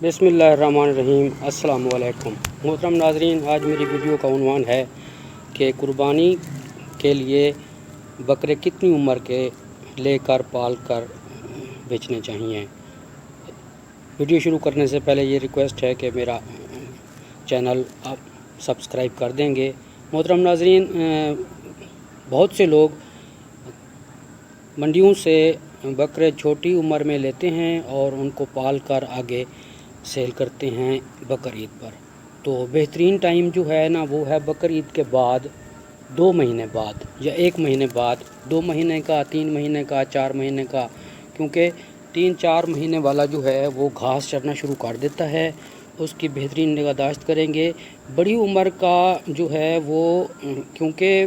بسم اللہ الرحمن الرحیم۔ السلام علیکم محترم ناظرین، آج میری ویڈیو کا عنوان ہے کہ قربانی کے لیے بکرے کتنی عمر کے لے کر پال کر بیچنے چاہیے۔ ویڈیو شروع کرنے سے پہلے یہ ریکویسٹ ہے کہ میرا چینل آپ سبسکرائب کر دیں گے۔ محترم ناظرین، بہت سے لوگ منڈیوں سے بکرے چھوٹی عمر میں لیتے ہیں اور ان کو پال کر آگے سیل کرتے ہیں بقر عید پر۔ تو بہترین ٹائم جو ہے نا وہ ہے بقر عید کے بعد 2 مہینے بعد یا 1 مہینے بعد، 2 مہینے کا، 3 مہینے کا، 4 مہینے کا، کیونکہ 3-4 مہینے والا جو ہے وہ گھاس چرنا شروع کر دیتا ہے۔ اس کی بہترین نگہداشت کریں گے۔ بڑی عمر کا جو ہے وہ کیونکہ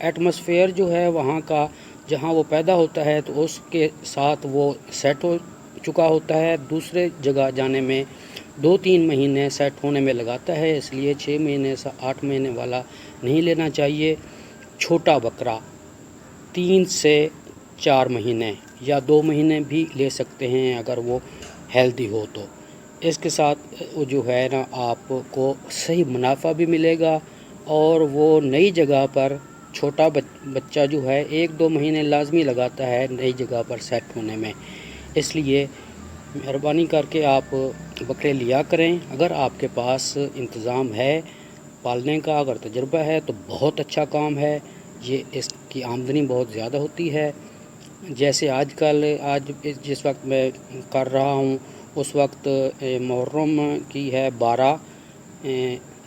ایٹماسفیئر جو ہے وہاں کا جہاں وہ پیدا ہوتا ہے تو اس کے ساتھ وہ سیٹ ہو چکا ہوتا ہے، دوسرے جگہ جانے میں 2-3 مہینے سیٹ ہونے میں لگاتا ہے، اس لیے 6 مہینے سے 8 مہینے والا نہیں لینا چاہیے۔ چھوٹا بکرا 3 سے 4 مہینے یا 2 مہینے بھی لے سکتے ہیں اگر وہ ہیلدی ہو تو۔ اس کے ساتھ جو ہے نا آپ کو صحیح منافع بھی ملے گا، اور وہ نئی جگہ پر چھوٹا بچہ جو ہے 1-2 مہینے لازمی لگاتا ہے نئی جگہ پر سیٹ ہونے میں۔ اس لیے مہربانی کر کے آپ بکرے لیا کریں۔ اگر آپ کے پاس انتظام ہے پالنے کا، اگر تجربہ ہے تو بہت اچھا کام ہے، یہ اس کی آمدنی بہت زیادہ ہوتی ہے۔ جیسے آج جس وقت میں کر رہا ہوں اس وقت محرم کی ہے 12،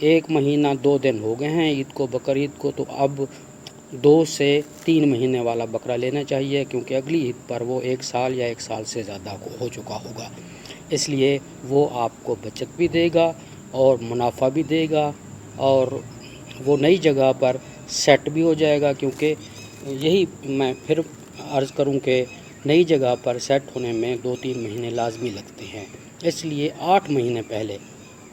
1 مہینہ 2 دن ہو گئے ہیں عید کو، بقر عید کو، تو اب 2 سے 3 مہینے والا بکرا لینا چاہیے، کیونکہ اگلی عید پر وہ 1 سال یا 1 سال سے زیادہ ہو چکا ہوگا۔ اس لیے وہ آپ کو بچت بھی دے گا اور منافع بھی دے گا، اور وہ نئی جگہ پر سیٹ بھی ہو جائے گا، کیونکہ یہی میں پھر عرض کروں کہ نئی جگہ پر سیٹ ہونے میں 2-3 مہینے لازمی لگتے ہیں۔ اس لیے 8 مہینے پہلے،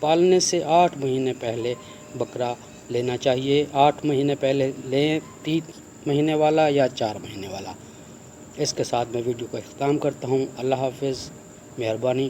پالنے سے 8 مہینے پہلے بکرا لینا چاہیے۔ 8 مہینے پہلے لیں، 3 مہینے والا یا 4 مہینے والا۔ اس کے ساتھ میں ویڈیو کا اختتام کرتا ہوں۔ اللہ حافظ، مہربانی۔